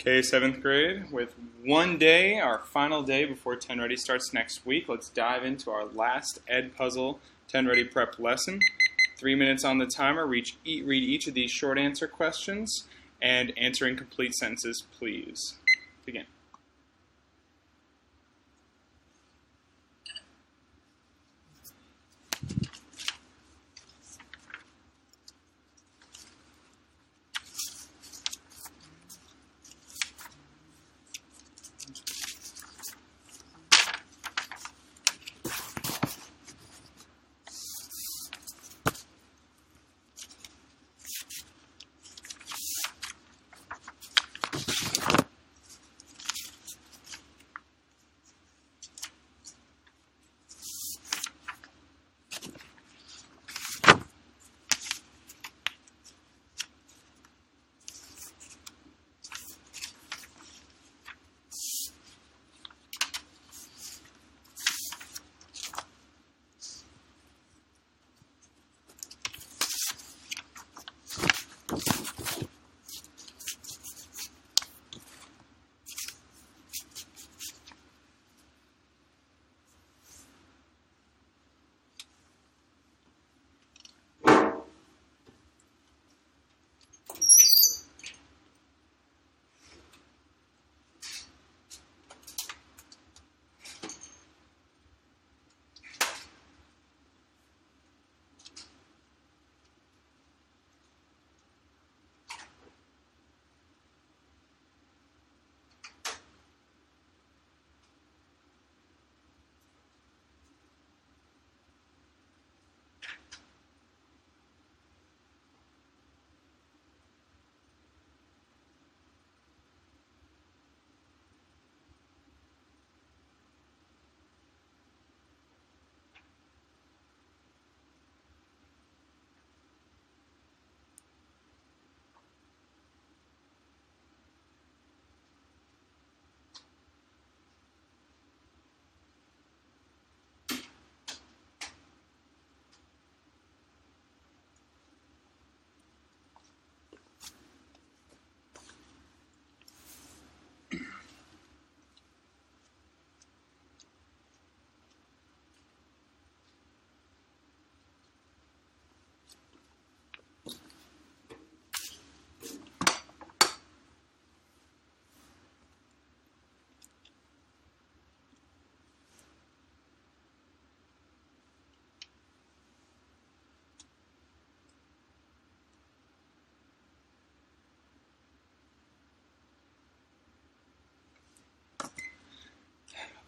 Okay, 7th grade, with one day, our final day before 10 Ready starts next week, let's dive into our last EdPuzzle 10 Ready prep lesson. 3 minutes on the timer, read each of these short answer questions, and answer in complete sentences, please. Begin.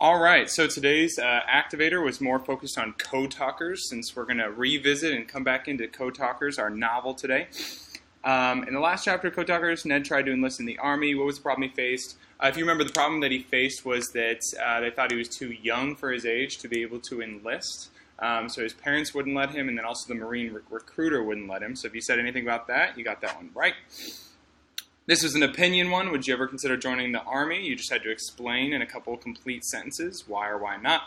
All right, so today's activator was more focused on CodeTalkers, since we're going to revisit and come back into CodeTalkers, our novel today. In the last chapter of CodeTalkers, Ned tried to enlist in the Army. What was the problem he faced? If you remember, the problem that he faced was that they thought he was too young for his age to be able to enlist. So his parents wouldn't let him, and then also the Marine recruiter wouldn't let him. So if you said anything about that, you got that one right. This was an opinion one. Would you ever consider joining the Army? You just had to explain in a couple of complete sentences why or why not.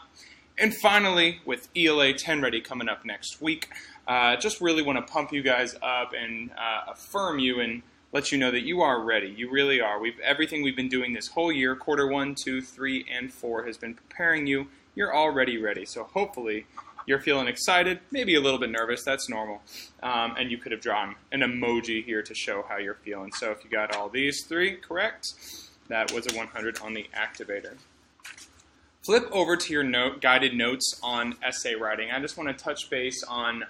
And finally, with ELA 10 Ready coming up next week, just really want to pump you guys up and affirm you and let you know that you are ready. You really are. Everything we've been doing this whole year, quarter 1, 2, 3, and 4, has been preparing you. You're already ready. So hopefully you're feeling excited, maybe a little bit nervous. That's normal. And you could have drawn an emoji here to show how you're feeling. So if you got all these 3 correct, that was a 100 on the activator. Flip over to your guided notes on essay writing. I just want to touch base on,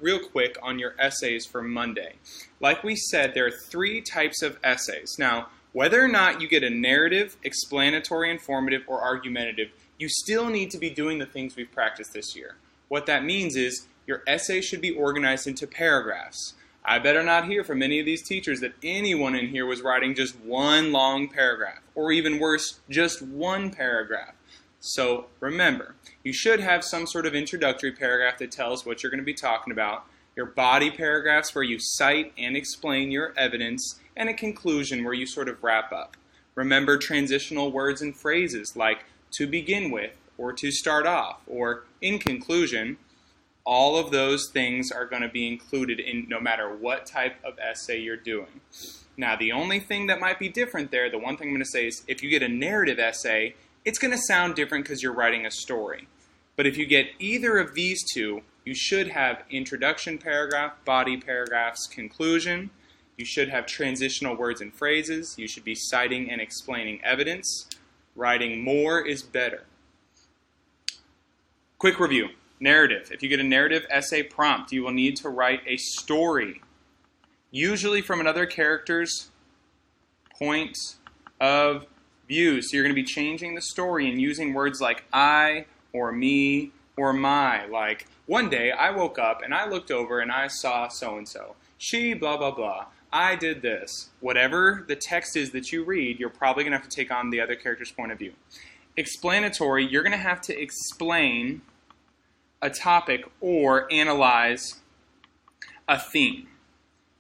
real quick, on your essays for Monday. Like we said, there are 3 types of essays. Now, whether or not you get a narrative, explanatory, informative, or argumentative, you still need to be doing the things we've practiced this year. What that means is your essay should be organized into paragraphs. I better not hear from any of these teachers that anyone in here was writing just one long paragraph, or even worse, just one paragraph. So remember, you should have some sort of introductory paragraph that tells what you're going to be talking about, your body paragraphs where you cite and explain your evidence, and a conclusion where you sort of wrap up. Remember transitional words and phrases like to begin with, or to start off, or in conclusion. All of those things are going to be included in no matter what type of essay you're doing. Now, the only thing that might be different there, the one thing I'm going to say is if you get a narrative essay, it's going to sound different because you're writing a story. But if you get either of these two, you should have introduction paragraph, body paragraphs, conclusion. You should have transitional words and phrases. You should be citing and explaining evidence. Writing more is better. Quick review. Narrative. If you get a narrative essay prompt, you will need to write a story, usually from another character's point of view. So you're going to be changing the story and using words like I or me or my. Like, one day I woke up and I looked over and I saw so-and-so. She, blah, blah, blah. I did this. Whatever the text is that you read, you're probably going to have to take on the other character's point of view. Explanatory, you're going to have to explain a topic or analyze a theme.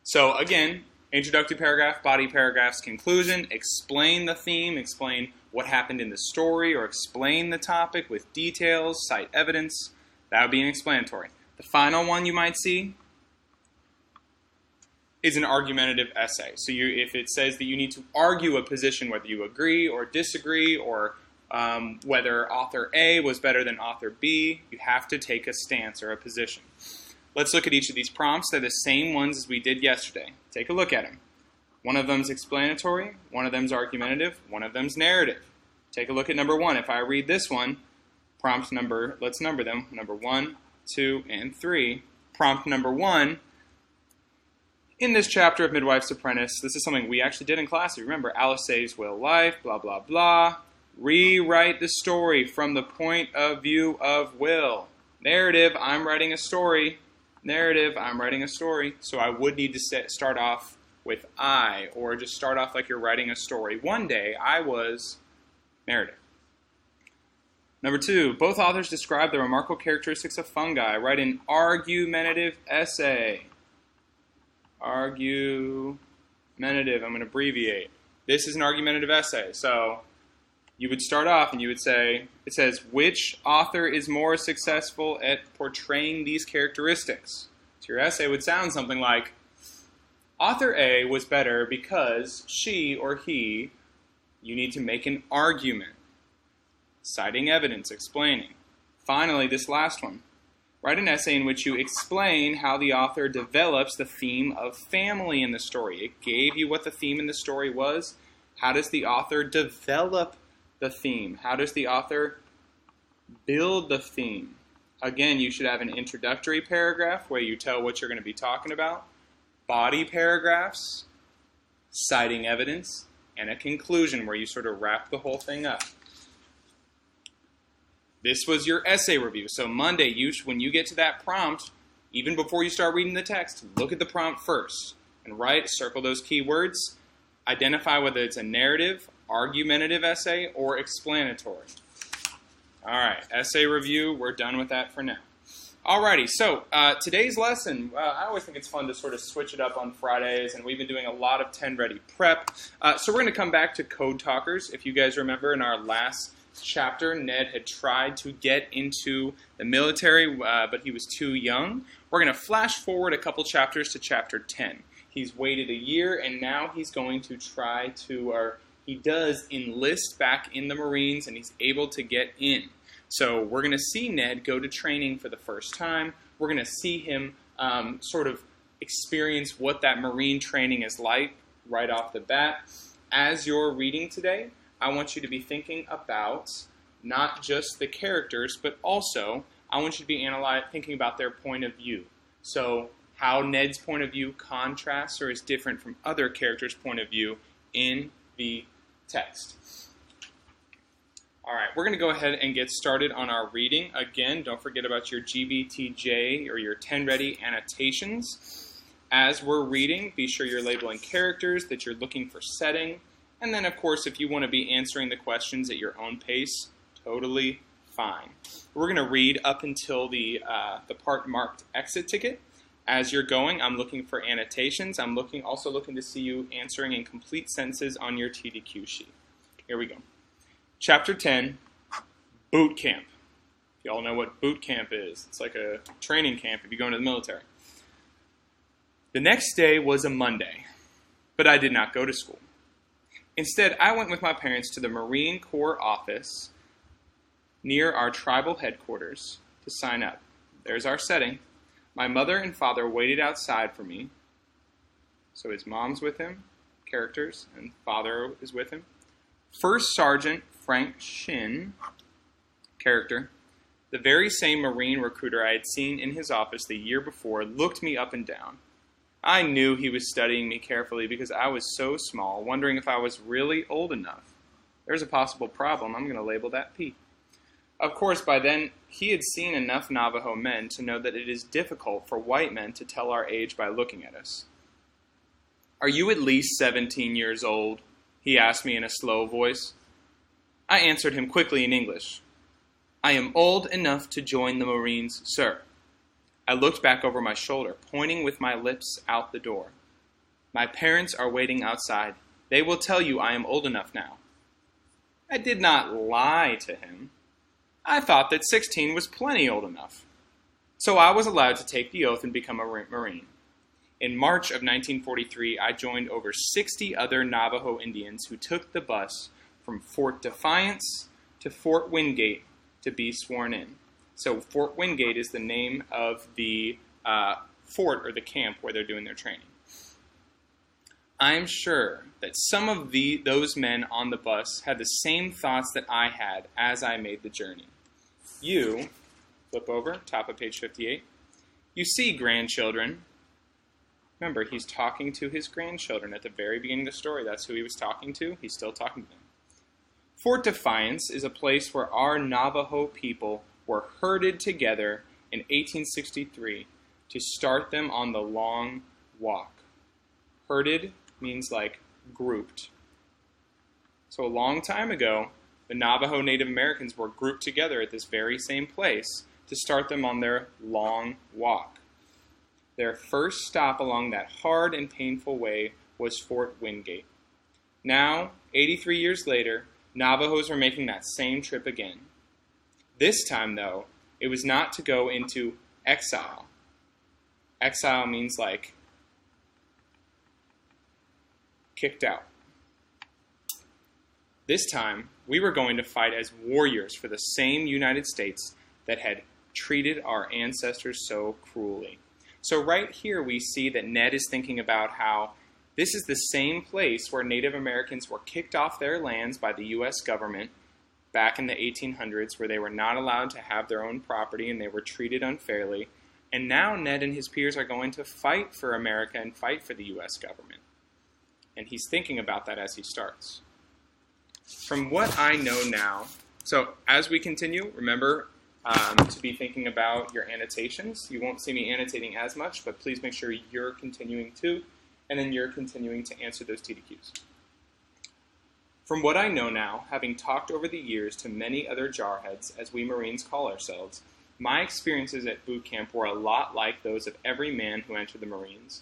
So again, introductory paragraph, body paragraphs, conclusion, explain the theme, explain what happened in the story, or explain the topic with details, cite evidence. That would be an explanatory. The final one you might see is an argumentative essay. So if it says that you need to argue a position, whether you agree or disagree, or whether author A was better than author B, you have to take a stance or a position. Let's look at each of these prompts. They're the same ones as we did yesterday. Take a look at them. One of them's explanatory, one of them's argumentative, one of them's narrative. Take a look at number 1. If I read this one, prompt number, let's number them, number 1, 2, and 3. Prompt number 1, in this chapter of Midwife's Apprentice, this is something we actually did in class. Remember, Alice saves Will life, blah, blah, blah. Rewrite the story from the point of view of Will. Narrative, I'm writing a story. Narrative, I'm writing a story. So I would need to start off with I, or just start off like you're writing a story. One day, I was narrative. Number 2, both authors describe the remarkable characteristics of fungi. Write an argumentative essay. Argumentative, I'm going to abbreviate. This is an argumentative essay. So you would start off and you would say, it says, which author is more successful at portraying these characteristics? So your essay would sound something like, author A was better because she or he, you need to make an argument, citing evidence, explaining. Finally, this last one. Write an essay in which you explain how the author develops the theme of family in the story. It gave you what the theme in the story was. How does the author develop the theme? How does the author build the theme? Again, you should have an introductory paragraph where you tell what you're going to be talking about, body paragraphs, citing evidence, and a conclusion where you sort of wrap the whole thing up. This was your essay review. So Monday, when you get to that prompt, even before you start reading the text, look at the prompt first and circle those keywords, identify whether it's a narrative, argumentative essay, or explanatory. All right, essay review, we're done with that for now. Alrighty, so today's lesson, I always think it's fun to sort of switch it up on Fridays, and we've been doing a lot of 10 Ready prep. So we're going to come back to Code Talkers. If you guys remember in our last chapter, Ned had tried to get into the military, but he was too young. We're going to flash forward a couple chapters to chapter 10. He's waited a year, and now he's going to try to, or he does enlist back in the Marines, and he's able to get in. So we're going to see Ned go to training for the first time. We're going to see him sort of experience what that Marine training is like right off the bat. As you're reading today, I want you to be thinking about not just the characters, but also I want you to be thinking about their point of view. So how Ned's point of view contrasts or is different from other characters' point of view in the text. All right, we're going to go ahead and get started on our reading. Again, don't forget about your GBTJ or your 10 Ready annotations. As we're reading, be sure you're labeling characters, that you're looking for setting. And then, of course, if you want to be answering the questions at your own pace, totally fine. We're going to read up until the part marked exit ticket. As you're going, I'm looking for annotations. I'm also looking to see you answering in complete sentences on your TDQ sheet. Here we go. Chapter 10, Boot Camp. You all know what boot camp is. It's like a training camp if you go into the military. The next day was a Monday. But I did not go to school. Instead, I went with my parents to the Marine Corps office near our tribal headquarters to sign up. There's our setting. My mother and father waited outside for me. So his mom's with him, characters, and father is with him. First Sergeant Frank Shin, character, the very same Marine recruiter I had seen in his office the year before, looked me up and down. I knew he was studying me carefully because I was so small, wondering if I was really old enough. There's a possible problem. I'm going to label that P. Of course, by then, he had seen enough Navajo men to know that it is difficult for white men to tell our age by looking at us. "Are you at least 17 years old?" he asked me in a slow voice. I answered him quickly in English. "I am old enough to join the Marines, sir." I looked back over my shoulder, pointing with my lips out the door. "My parents are waiting outside. They will tell you I am old enough now." I did not lie to him. I thought that 16 was plenty old enough. So I was allowed to take the oath and become a Marine. In March of 1943, I joined over 60 other Navajo Indians who took the bus from Fort Defiance to Fort Wingate to be sworn in. So Fort Wingate is the name of the fort or the camp where they're doing their training. I'm sure that some of those men on the bus had the same thoughts that I had as I made the journey. You, flip over, top of page 58, you see grandchildren. Remember, he's talking to his grandchildren at the very beginning of the story. That's who he was talking to. He's still talking to them. Fort Defiance is a place where our Navajo people were herded together in 1863 to start them on the long walk. Herded means like grouped. So a long time ago, the Navajo Native Americans were grouped together at this very same place to start them on their long walk. Their first stop along that hard and painful way was Fort Wingate. Now, 83 years later, Navajos were making that same trip again. This time, though, it was not to go into exile. Exile means like kicked out. This time, we were going to fight as warriors for the same United States that had treated our ancestors so cruelly. So right here we see that Ned is thinking about how this is the same place where Native Americans were kicked off their lands by the U.S. government back in the 1800s, where they were not allowed to have their own property and they were treated unfairly. And now Ned and his peers are going to fight for America and fight for the U.S. government. And he's thinking about that as he starts. From what I know now, so as we continue, remember to be thinking about your annotations. You won't see me annotating as much, but please make sure you're continuing to, and then you're continuing to answer those TDQs. From what I know now, having talked over the years to many other jarheads, as we Marines call ourselves, my experiences at boot camp were a lot like those of every man who entered the Marines.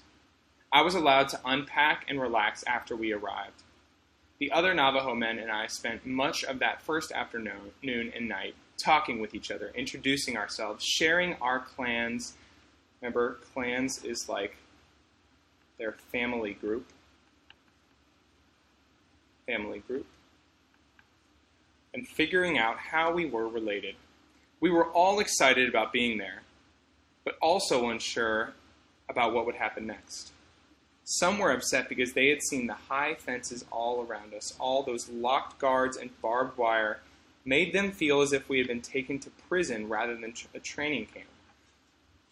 I was allowed to unpack and relax after we arrived. The other Navajo men and I spent much of that first afternoon and night talking with each other, introducing ourselves, sharing our clans. Remember, clans is like their family group. And figuring out how we were related. We were all excited about being there, but also unsure about what would happen next. Some were upset because they had seen the high fences all around us. All those locked guards and barbed wire made them feel as if we had been taken to prison rather than a training camp.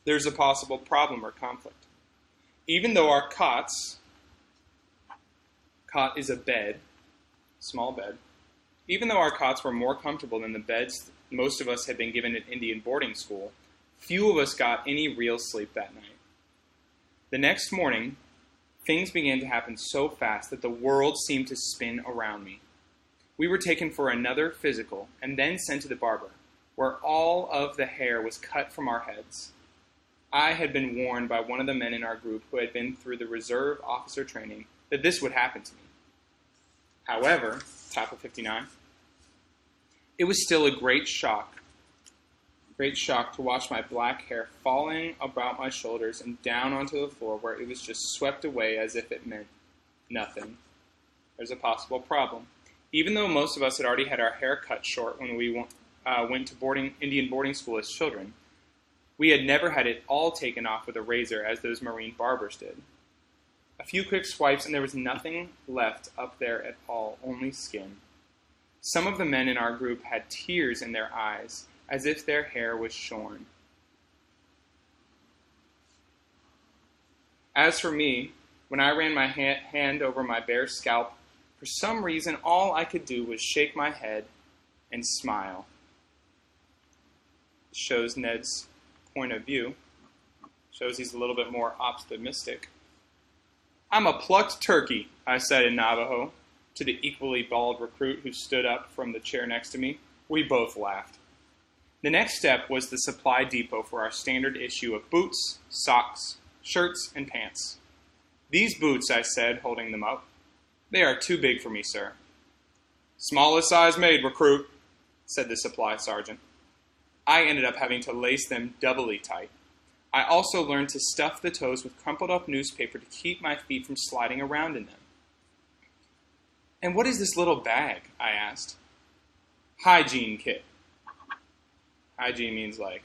There's a possible problem or conflict. Even though our cot is a bed, small bed, even though our cots were more comfortable than the beds most of us had been given at Indian boarding school, few of us got any real sleep that night. The next morning, things began to happen so fast that the world seemed to spin around me. We were taken for another physical and then sent to the barber, where all of the hair was cut from our heads. I had been warned by one of the men in our group who had been through the reserve officer training that this would happen to me. However, top of 59, it was still a great shock to watch my black hair falling about my shoulders and down onto the floor where it was just swept away as if it meant Nothing. There's a possible problem. Even though most of us had already had our hair cut short when we went to Indian boarding school as children, we had never had it all taken off with a razor as those Marine barbers did. A few quick swipes and there was nothing left up there at all, only skin. Some of the men in our group had tears in their eyes, as if their hair was shorn. As for me, when I ran my hand over my bare scalp, for some reason all I could do was shake my head and smile. Shows Ned's point of view. Shows he's a little bit more optimistic. "I'm a plucked turkey," I said in Navajo, to the equally bald recruit who stood up from the chair next to me. We both laughed. The next step was the supply depot for our standard issue of boots, socks, shirts, and pants. "These boots," I said, holding them up, "they are too big for me, sir." "Smallest size made, recruit," said the supply sergeant. I ended up having to lace them doubly tight. I also learned to stuff the toes with crumpled up newspaper to keep my feet from sliding around in them. "And what is this little bag?" I asked. "Hygiene kit." Hygiene means like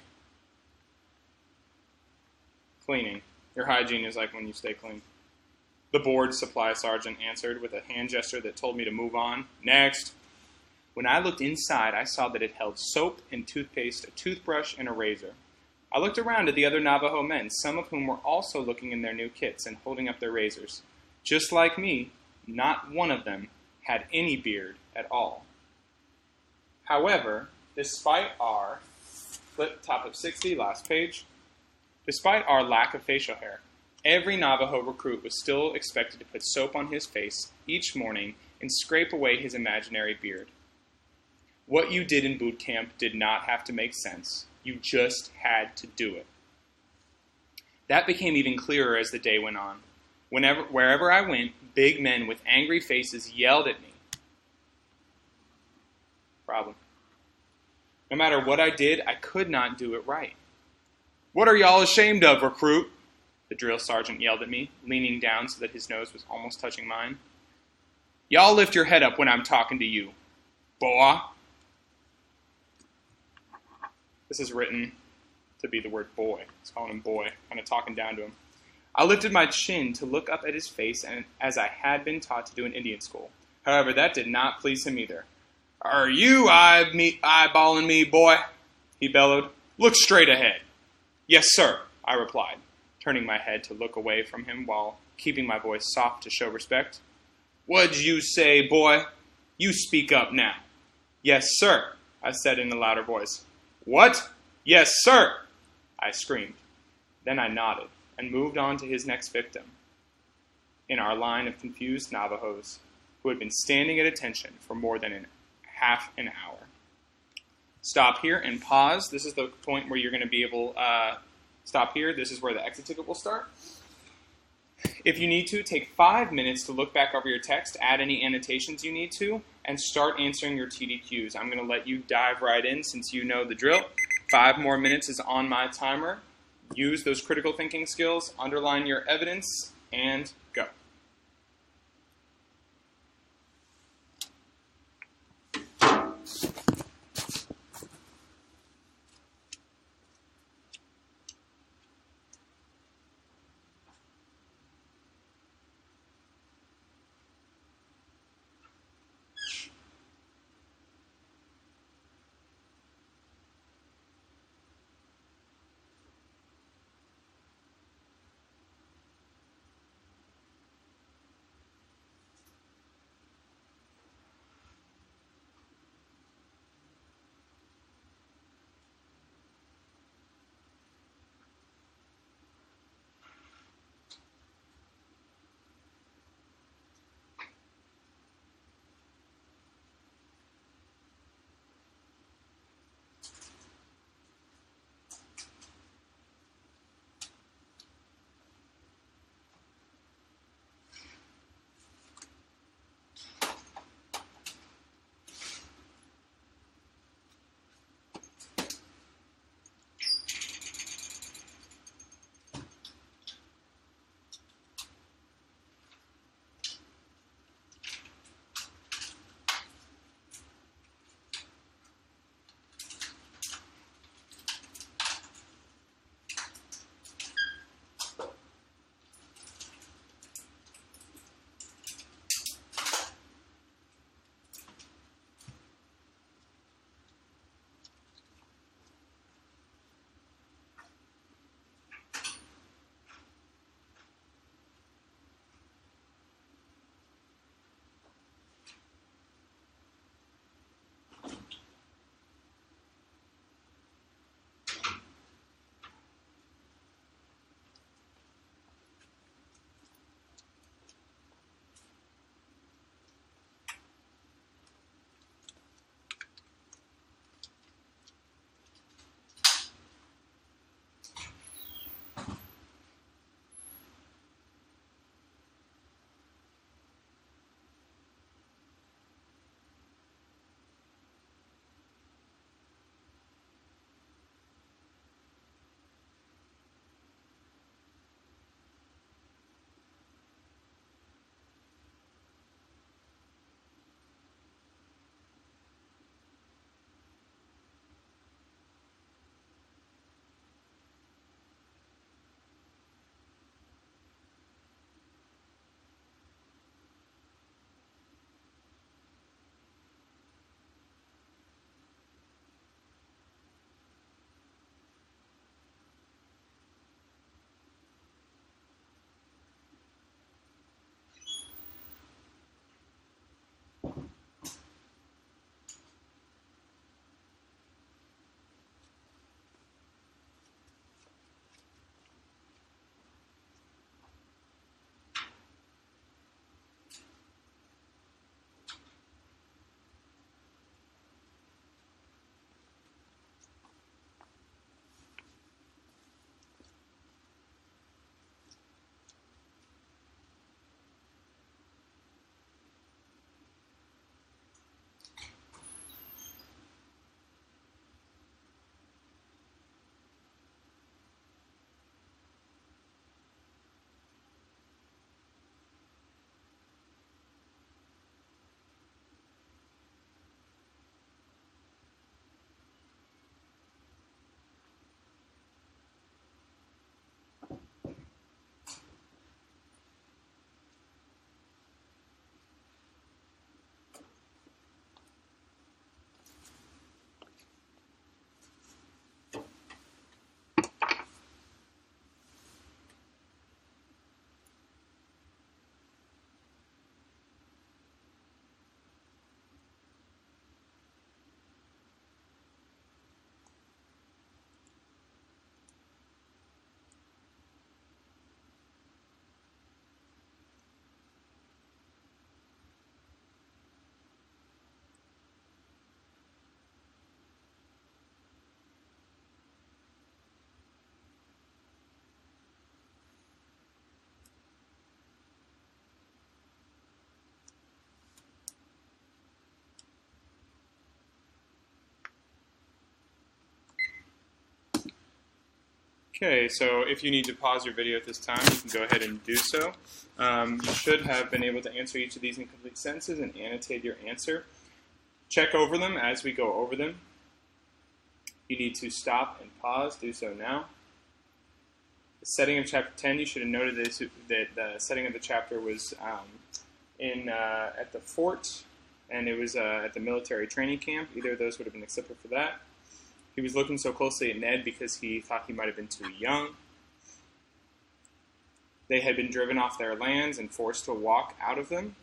cleaning. Your hygiene is like when you stay clean. The board supply sergeant answered with a hand gesture that told me to move on. "Next." When I looked inside, I saw that it held soap and toothpaste, a toothbrush, and a razor. I looked around at the other Navajo men, some of whom were also looking in their new kits and holding up their razors. Just like me, not one of them had any beard at all. However, despite our flip top of 60, last page, despite our lack of facial hair, every Navajo recruit was still expected to put soap on his face each morning and scrape away his imaginary beard. What you did in boot camp did not have to make sense. You just had to do it. That became even clearer as the day went on. Wherever I went, big men with angry faces yelled at me. Problem. No matter what I did, I could not do it right. "What are y'all ashamed of, recruit?" the drill sergeant yelled at me, leaning down so that his nose was almost touching mine. "Y'all lift your head up when I'm talking to you, boy." This is written to be the word boy. It's calling him boy, kind of talking down to him. I lifted my chin to look up at his face, and as I had been taught to do in Indian school. However, that did not please him either. "Are you eyeballing me, boy?" he bellowed. "Look straight ahead." "Yes, sir," I replied, turning my head to look away from him while keeping my voice soft to show respect. "What'd you say, boy? You speak up now." "Yes, sir," I said in a louder voice. "What?" "Yes, sir," I screamed. Then I nodded and moved on to his next victim in our line of confused Navajos who had been standing at attention for more than half an hour. Stop here and pause. This is the point where you're going to be able stop here. This is where the exit ticket will start. If you need to, take 5 minutes to look back over your text, add any annotations you need to, and start answering your TDQs. I'm going to let you dive right in since you know the drill. 5 more minutes is on my timer. Use those critical thinking skills, underline your evidence, and go. Okay, so if you need to pause your video at this time, you can go ahead and do so. You should have been able to answer each of these in complete sentences and annotate your answer. Check over them as we go over them. You need to stop and pause. Do so now. The setting of chapter 10, you should have noted that the setting of the chapter was at the fort, and it was at the military training camp. Either of those would have been accepted for that. He was looking so closely at Ned because he thought he might have been too young. They had been driven off their lands and forced to walk out of them.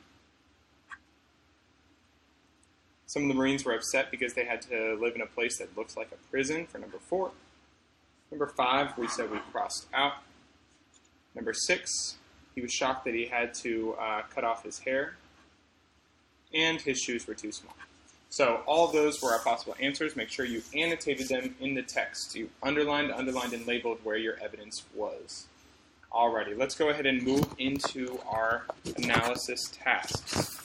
Some of the Marines were upset because they had to live in a place that looked like a prison for number 4. Number 5, we said we crossed out. Number 6, he was shocked that he had to cut off his hair. And his shoes were too small. So all of those were our possible answers. Make sure you annotated them in the text. You underlined, and labeled where your evidence was. Alrighty, let's go ahead and move into our analysis tasks.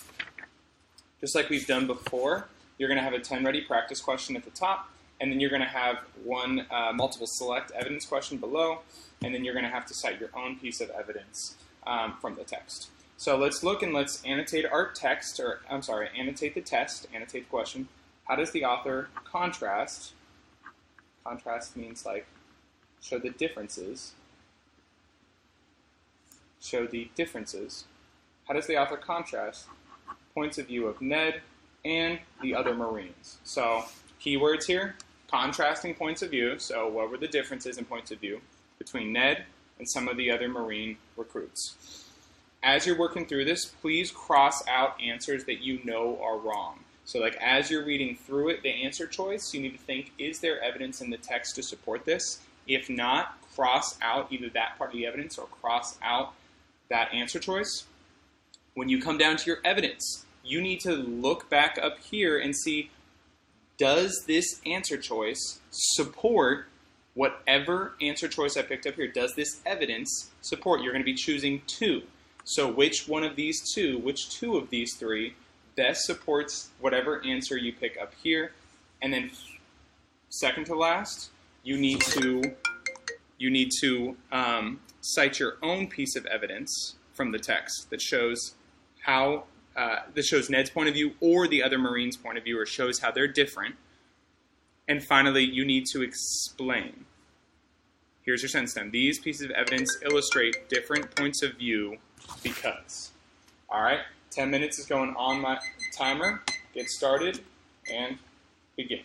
Just like we've done before, you're going to have a 10 ready practice question at the top, and then you're going to have one multiple select evidence question below, and then you're going to have to cite your own piece of evidence from the text. So let's look and let's annotate our text, annotate the test, annotate the question. How does the author contrast? Contrast means like show the differences. Show the differences. How does the author contrast points of view of Ned and the other Marines? So keywords here, contrasting points of view. So what were the differences in points of view between Ned and some of the other Marine recruits? As you're working through this, please cross out answers that you know are wrong. So like as you're reading through it, the answer choice, you need to think, is there evidence in the text to support this? If not, cross out either that part of the evidence or cross out that answer choice. When you come down to your evidence, you need to look back up here and see, does this answer choice support whatever answer choice I picked up here? Does this evidence support? You're going to be choosing 2. So which one of these 2, which 2 of these 3 best supports whatever answer you pick up here? And then second to last, you need to cite your own piece of evidence from the text that shows how that shows Ned's point of view or the other Marine's point of view, or shows how they're different. And finally, you need to explain. Here's your sentence then. These pieces of evidence illustrate different points of view because. All right, 10 minutes is going on my timer. Get started and begin.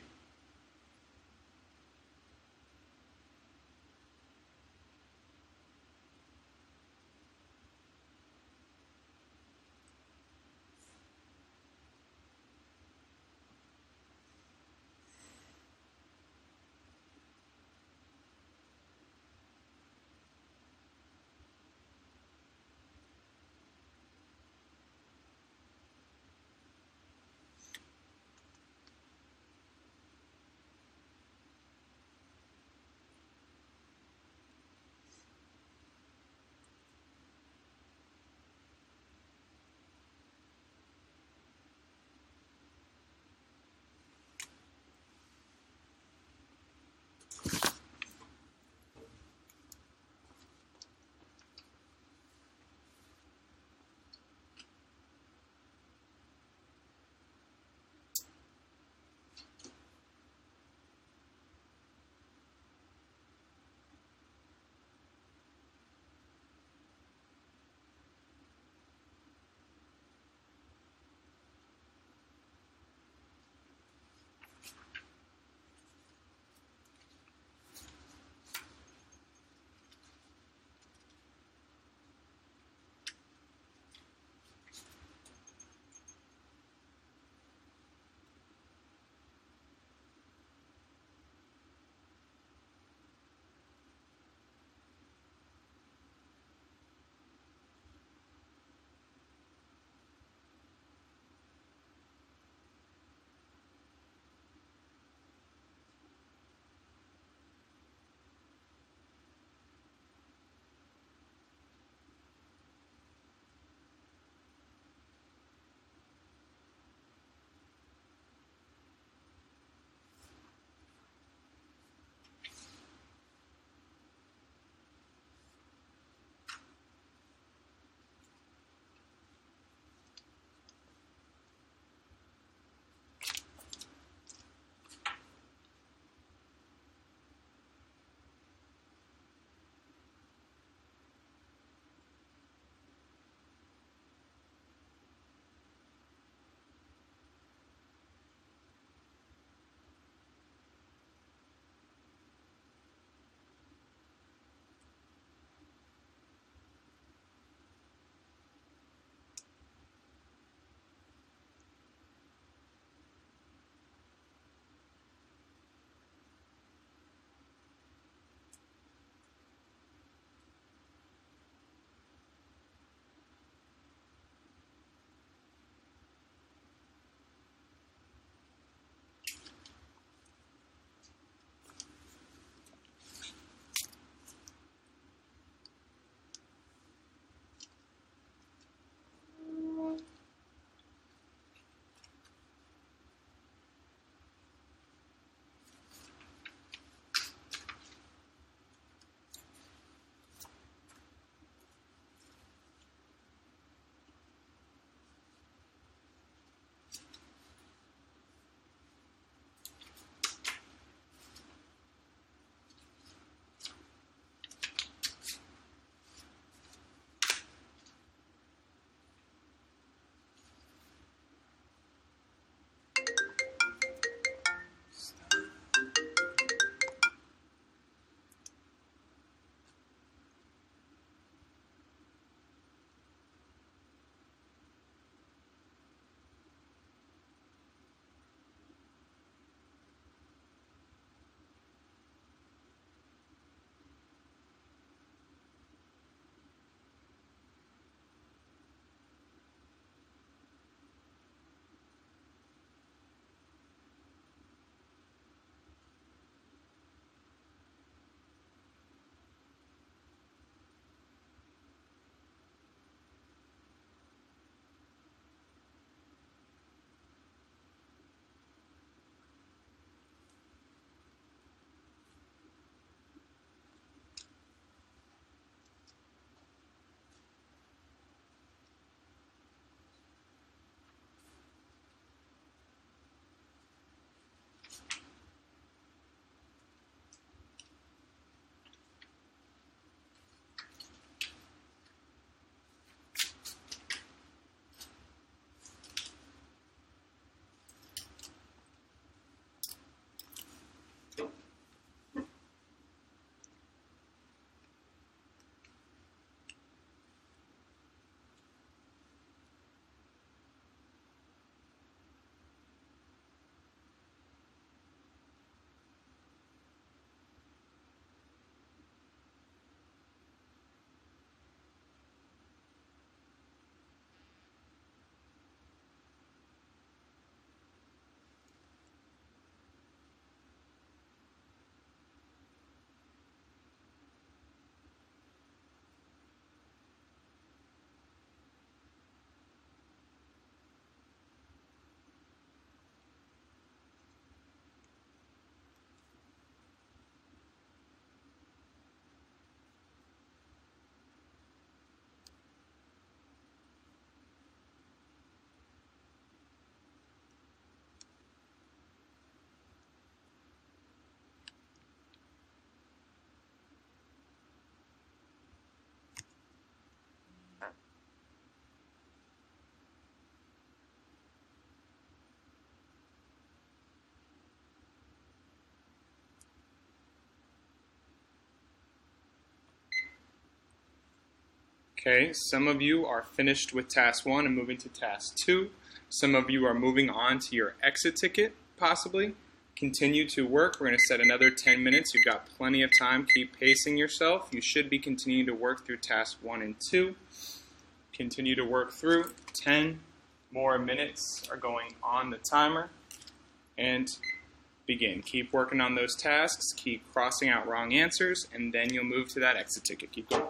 Okay, some of you are finished with task 1 and moving to task 2. Some of you are moving on to your exit ticket, possibly. Continue to work. We're going to set another 10 minutes. You've got plenty of time. Keep pacing yourself. You should be continuing to work through task 1 and 2. Continue to work through. 10 more minutes are going on the timer. And begin. Keep working on those tasks. Keep crossing out wrong answers, and then you'll move to that exit ticket. Keep going.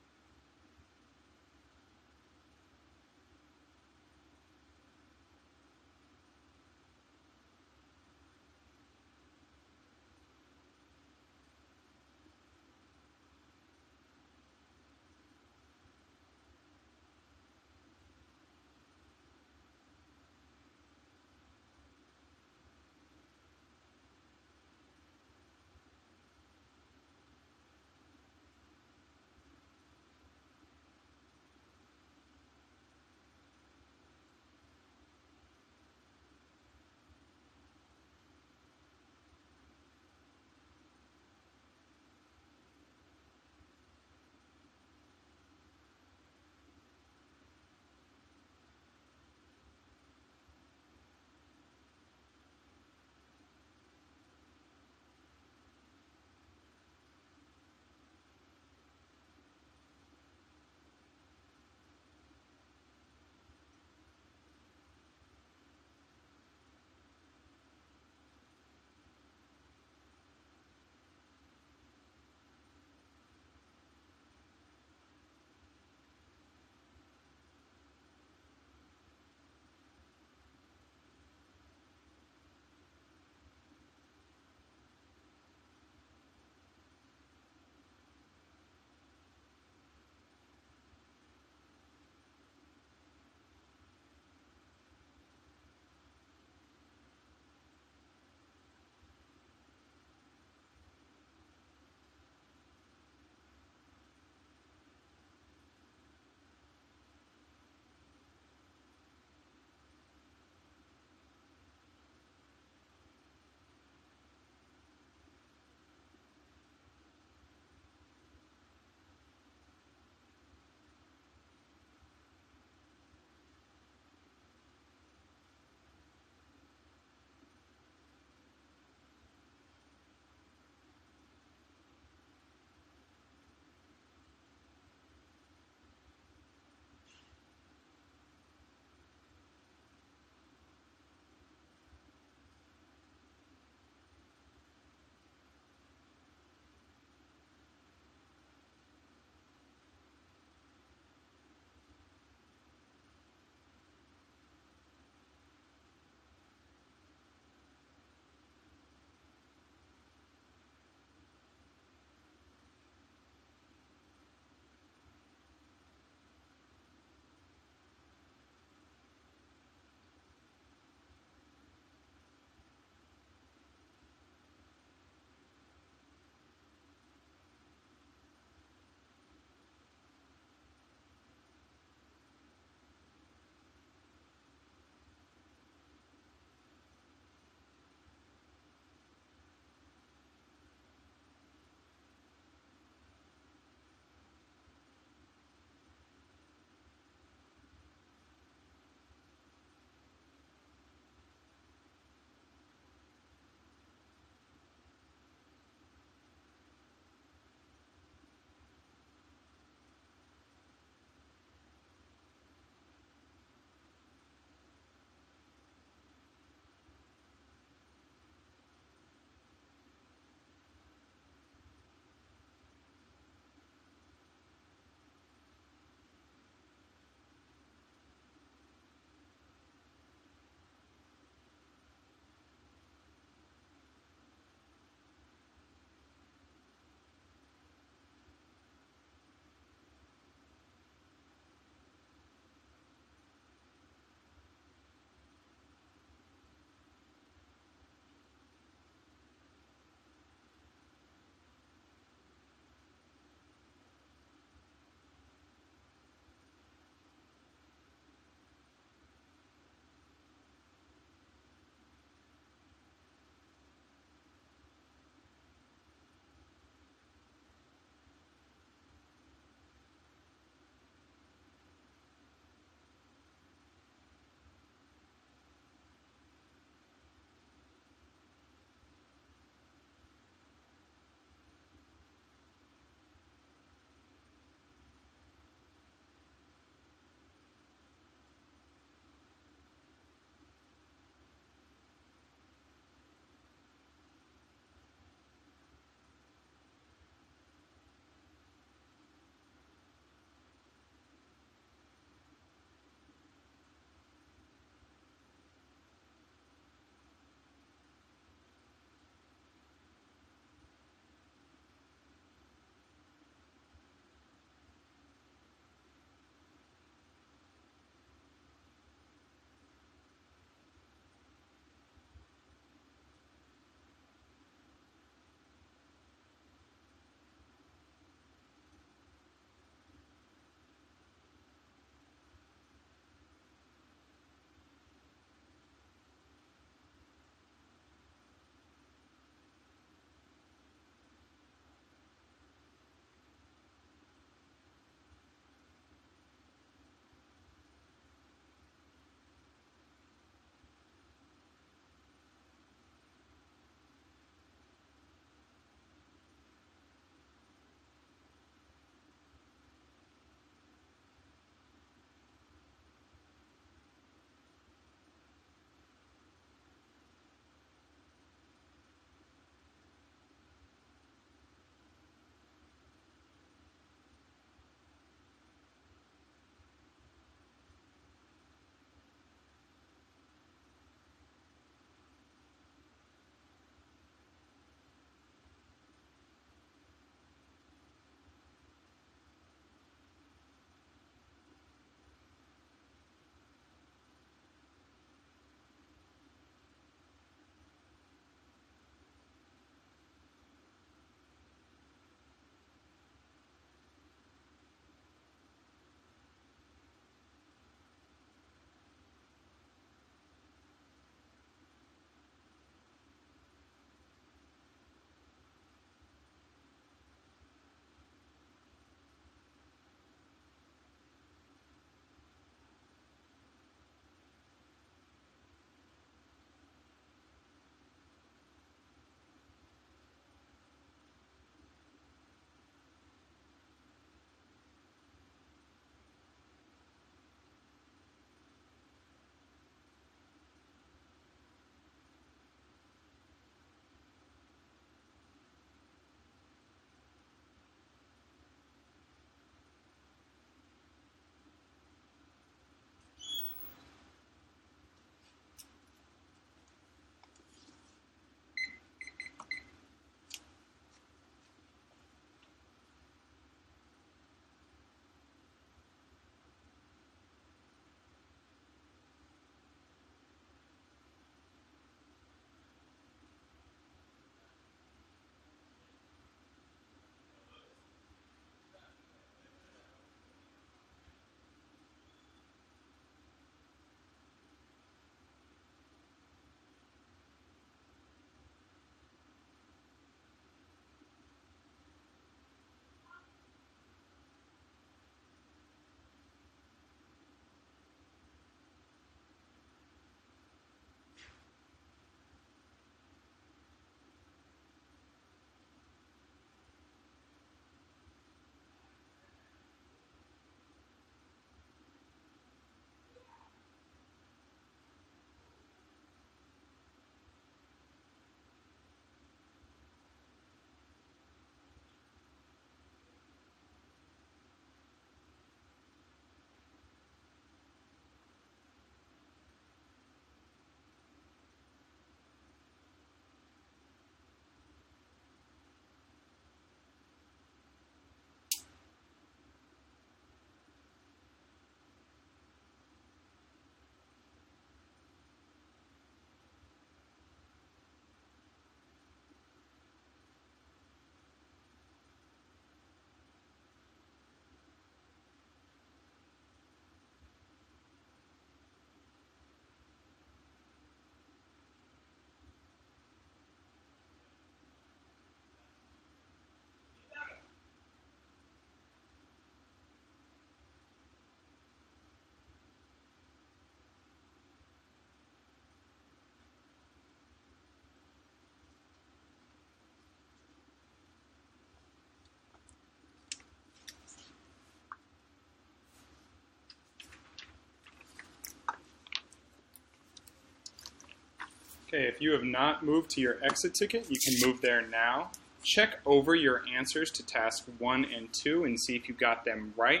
Okay, if you have not moved to your exit ticket, you can move there now. Check over your answers to task 1 and 2 and see if you got them right.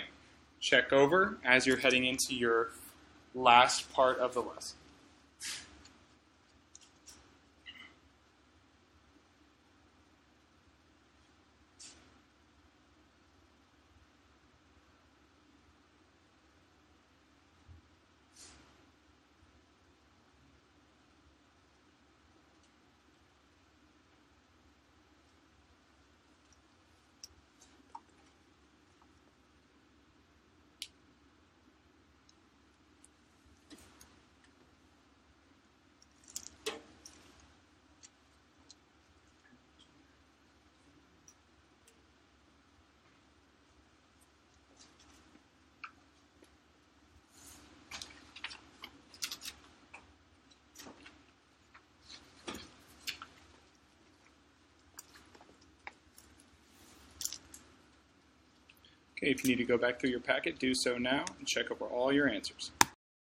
Check over as you're heading into your last part of the lesson. Okay, if you need to go back through your packet, do so now and check over all your answers.